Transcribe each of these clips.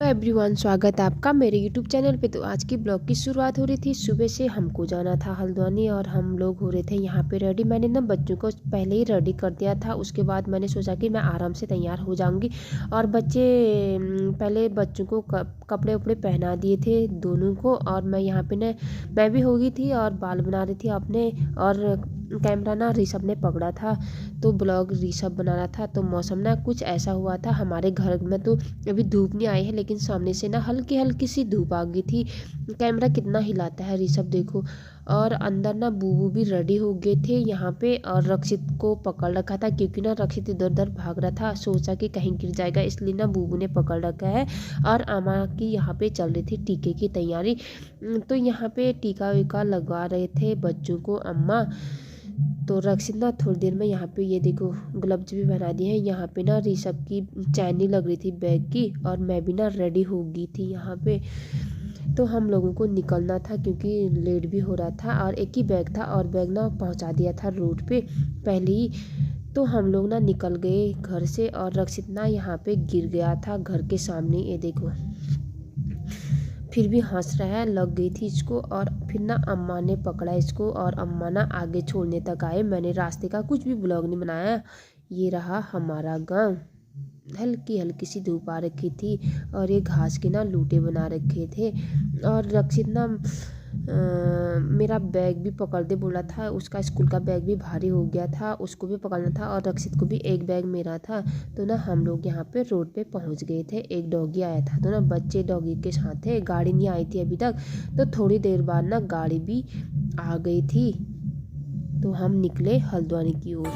Everyone, स्वागत है आपका मेरे यूट्यूब चैनल पे। तो आज की ब्लॉग की शुरुआत हो रही थी सुबह से। हमको जाना था हल्द्वानी और हम लोग हो रहे थे यहाँ पे रेडी। मैंने ना बच्चों को पहले ही रेडी कर दिया था। उसके बाद मैंने सोचा कि मैं आराम से तैयार हो जाऊँगी। और पहले बच्चों को कपड़े उपड़े पहना दिए थे दोनों को। और मैं यहाँ पे ना मैं भी हो गई थी और बाल बना रही थी अपने। और कैमरा ना ऋषभ ने पकड़ा था, तो ब्लॉग ऋषभ बना रहा था। तो मौसम ना कुछ ऐसा हुआ था हमारे घर में। तो अभी धूप नहीं आई है, लेकिन सामने से ना हल्की हल्की सी धूप आ गई थी। कैमरा कितना हिलाता है ऋषभ, देखो। और अंदर ना बूबू भी रेडी हो गए थे यहाँ पे। और रक्षित को पकड़ रखा था, क्योंकि ना रक्षित इधर उधर भाग रहा था। सोचा कि कहीं गिर जाएगा, इसलिए ना बूबू ने पकड़ रखा है। और अम्मा की यहाँ पे चल रही थी टीके की तैयारी। तो यहाँ पे टीका वीका लगवा रहे थे बच्चों को अम्मा। तो रक्षित ना थोड़ी देर में यहाँ पे ये देखो ग्लव्स भी बना दिए हैं। यहाँ पे ना ऋषभ की चैनी लग रही थी बैग की, और मैं भी ना रेडी हो गई थी यहाँ पे। तो हम लोगों को निकलना था क्योंकि लेट भी हो रहा था। और एक ही बैग था और बैग ना पहुँचा दिया था रोड पे पहले ही। तो हम लोग ना निकल गए घर से। और रक्षित ना यहाँ पे गिर गया था घर के सामने, ये देखो। फिर भी हंस रहा है, लग गई थी इसको। और फिर ना अम्मा ने पकड़ा इसको और अम्मा ना आगे छोड़ने तक आए। मैंने रास्ते का कुछ भी ब्लॉग नहीं बनाया। ये रहा हमारा गांव। हल्की हल्की सी धूप आ रखी थी और ये घास के ना लूटे बना रखे थे। और रक्षित ना मेरा बैग भी पकड़ दे बोला था। उसका स्कूल का बैग भी भारी हो गया था, उसको भी पकड़ना था। और रक्षित को भी एक बैग मेरा था। तो ना हम लोग यहाँ पे रोड पे पहुँच गए थे। एक डॉगी आया था, तो ना बच्चे डॉगी के साथ थे। गाड़ी नहीं आई थी अभी तक। तो थोड़ी देर बाद ना गाड़ी भी आ गई थी। तो हम निकले हल्द्वानी की ओर।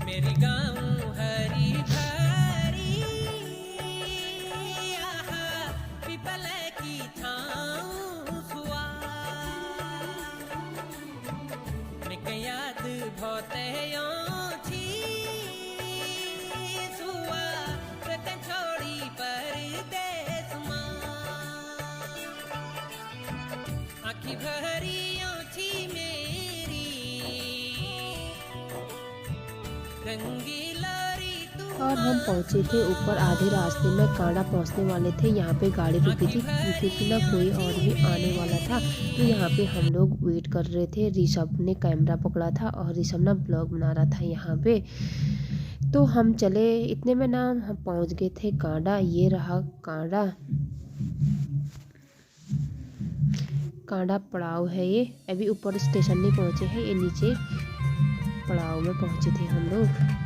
मेरी गाँव हरी भरी पीपल की छाँव सुआ मैं याद बहुत छी सुआ छोड़ी परदेस माँ आँखी भरी छी मेरी और हम पहुंचे थे ऊपर। आधे रास्ते में कांडा पहुंचने वाले थे। यहाँ पे गाड़ी रुकी थी क्योंकि ना कोई और भी आने वाला था। तो यहाँ पे हम लोग वेट कर रहे थे। ऋषभ ने कैमरा पकड़ा था और ऋषभ ना ब्लॉग बना रहा था यहाँ पे। तो हम चले, इतने में ना हम पहुँच गए थे कांडा। ये रहा कांडा। कांडा पड़ाव है ये। अभी ऊपर स्टेशन नहीं पहुँचे हैं, ये नीचे पड़ाव में पहुँचे थे हम लोग।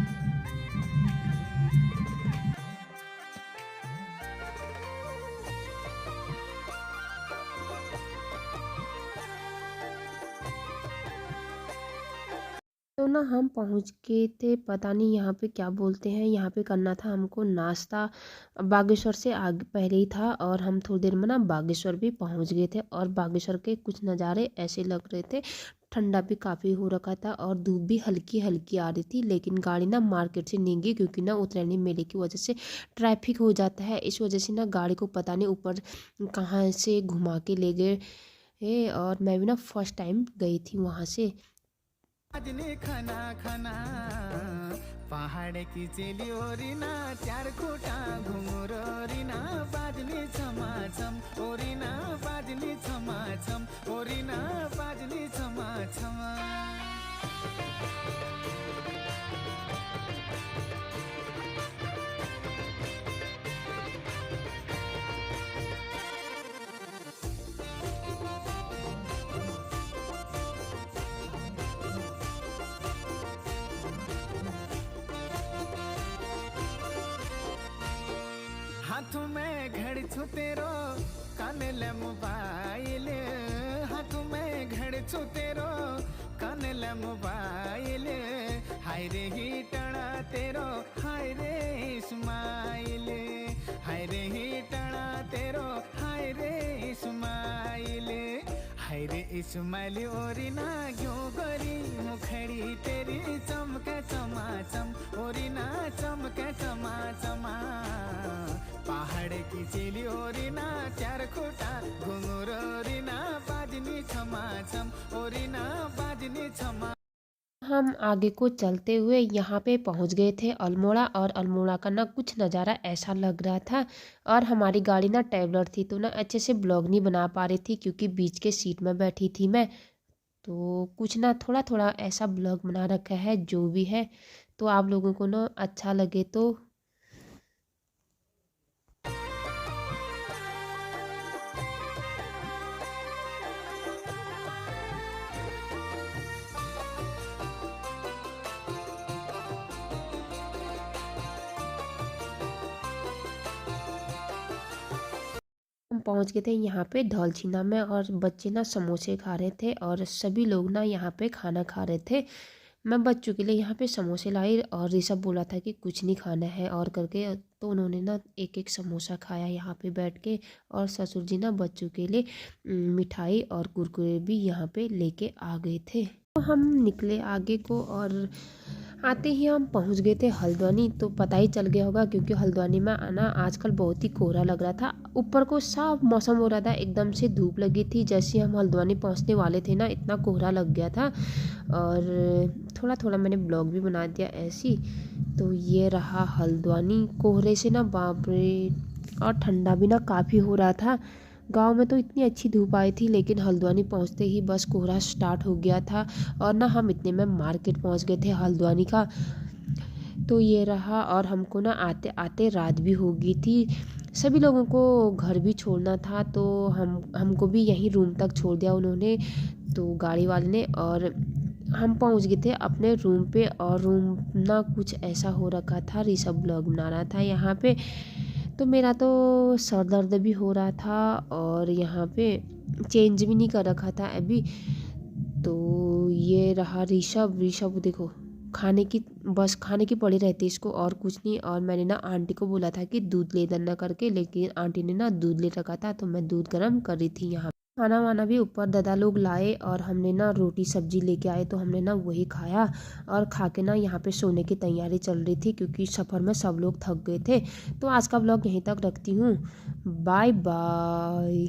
तो ना हम पहुंच गए थे, पता नहीं यहाँ पे क्या बोलते हैं। यहाँ पे करना था हमको नाश्ता। बागेश्वर से आगे पहले ही था। और हम थोड़ी देर में ना बागेश्वर भी पहुंच गए थे। और बागेश्वर के कुछ नज़ारे ऐसे लग रहे थे। ठंडा भी काफ़ी हो रखा था और धूप भी हल्की हल्की आ रही थी। लेकिन गाड़ी ना मार्केट से नहीं गई, क्योंकि ना उतरैनी मेले की वजह से ट्रैफिक हो जाता है। इस वजह से ना गाड़ी को पता नहीं ऊपर कहाँ से घुमा के ले गए। और मैं भी ना फर्स्ट टाइम गई थी वहाँ से। बाजने खाना खाना पहाड़ की चेली ओरिना चार खोटा घुंगुर ओरिना बाजने छमा छम ओरिना बाजने छमा छम ओरिना बाजने छमा छमा हाथों में घड़ छू तेरो कान ले मोबाइल हाथों में घड़ छू तेरो कान ले मोबाइल हाय रे ही टड़ा तेरो हाय रे इस्माइल हाय रे ही टड़ा तेरो हाय रे इस्माइल हाय रे इस्माइल ओरिना क्यों गोरी मुखड़ी तेरी चमके चमा चम ओरिना चमके चमा चमा पहाड़ की चेली ओरिना चार खोटा घुंगुर ओरिना बाजनी छमा छम ओरिना बाजनी छमा। हम आगे को चलते हुए यहाँ पे पहुँच गए थे अल्मोड़ा। और अल्मोड़ा का ना कुछ नज़ारा ऐसा लग रहा था। और हमारी गाड़ी ना ट्रैवलर थी तो ना अच्छे से ब्लॉग नहीं बना पा रही थी क्योंकि बीच के सीट में बैठी थी मैं। तो कुछ ना थोड़ा थोड़ा ऐसा ब्लॉग बना रखा है जो भी है, तो आप लोगों को ना अच्छा लगे तो। हम पहुंच गए थे यहाँ पे धौलछिना में और बच्चे ना समोसे खा रहे थे और सभी लोग ना यहाँ पे खाना खा रहे थे। मैं बच्चों के लिए यहाँ पे समोसे लाई और ऋषभ बोला था कि कुछ नहीं खाना है और करके, तो उन्होंने ना एक एक समोसा खाया यहाँ पे बैठ के। और ससुर जी ना बच्चों के लिए मिठाई और कुरकुरे भी यहाँ पे लेके आ गए थे। तो हम निकले आगे को और आते ही हम पहुंच गए थे हल्द्वानी। तो पता ही चल गया होगा क्योंकि हल्द्वानी में आना आजकल बहुत ही कोहरा लग रहा था। ऊपर को साफ मौसम हो रहा था, एकदम से धूप लगी थी। जैसे हम हल्द्वानी पहुंचने वाले थे ना इतना कोहरा लग गया था। और थोड़ा थोड़ा मैंने ब्लॉग भी बना दिया ऐसी। तो ये रहा हल्द्वानी, कोहरे से ना बाप रे। और ठंडा भी ना काफ़ी हो रहा था। गांव में तो इतनी अच्छी धूप आई थी लेकिन हल्द्वानी पहुंचते ही बस कोहरा स्टार्ट हो गया था। और ना हम इतने में मार्केट पहुंच गए थे हल्द्वानी का। तो ये रहा, और हमको ना आते आते रात भी हो गई थी। सभी लोगों को घर भी छोड़ना था तो हमको भी यहीं रूम तक छोड़ दिया उन्होंने, तो गाड़ी वाले ने। और हम पहुंच गए थे अपने रूम पे। और रूम ना कुछ ऐसा हो रखा था, ऋषभ ब्लॉग बना रहा था यहाँ पे। तो मेरा तो सर दर्द भी हो रहा था और यहाँ पे चेंज भी नहीं कर रखा था अभी। तो ये रहा ऋषभ देखो, खाने की पड़ी रहती इसको और कुछ नहीं। और मैंने ना आंटी को बोला था कि दूध ले देना करके, लेकिन आंटी ने ना दूध ले रखा था तो मैं दूध गर्म कर रही थी यहाँ। खाना वाना भी ऊपर दादा लोग लाए और हमने ना रोटी सब्जी लेके आए तो हमने ना वही खाया। और खा के ना यहाँ पे सोने की तैयारी चल रही थी क्योंकि सफ़र में सब लोग थक गए थे। तो आज का व्लॉग यहीं तक रखती हूँ। Bye bye.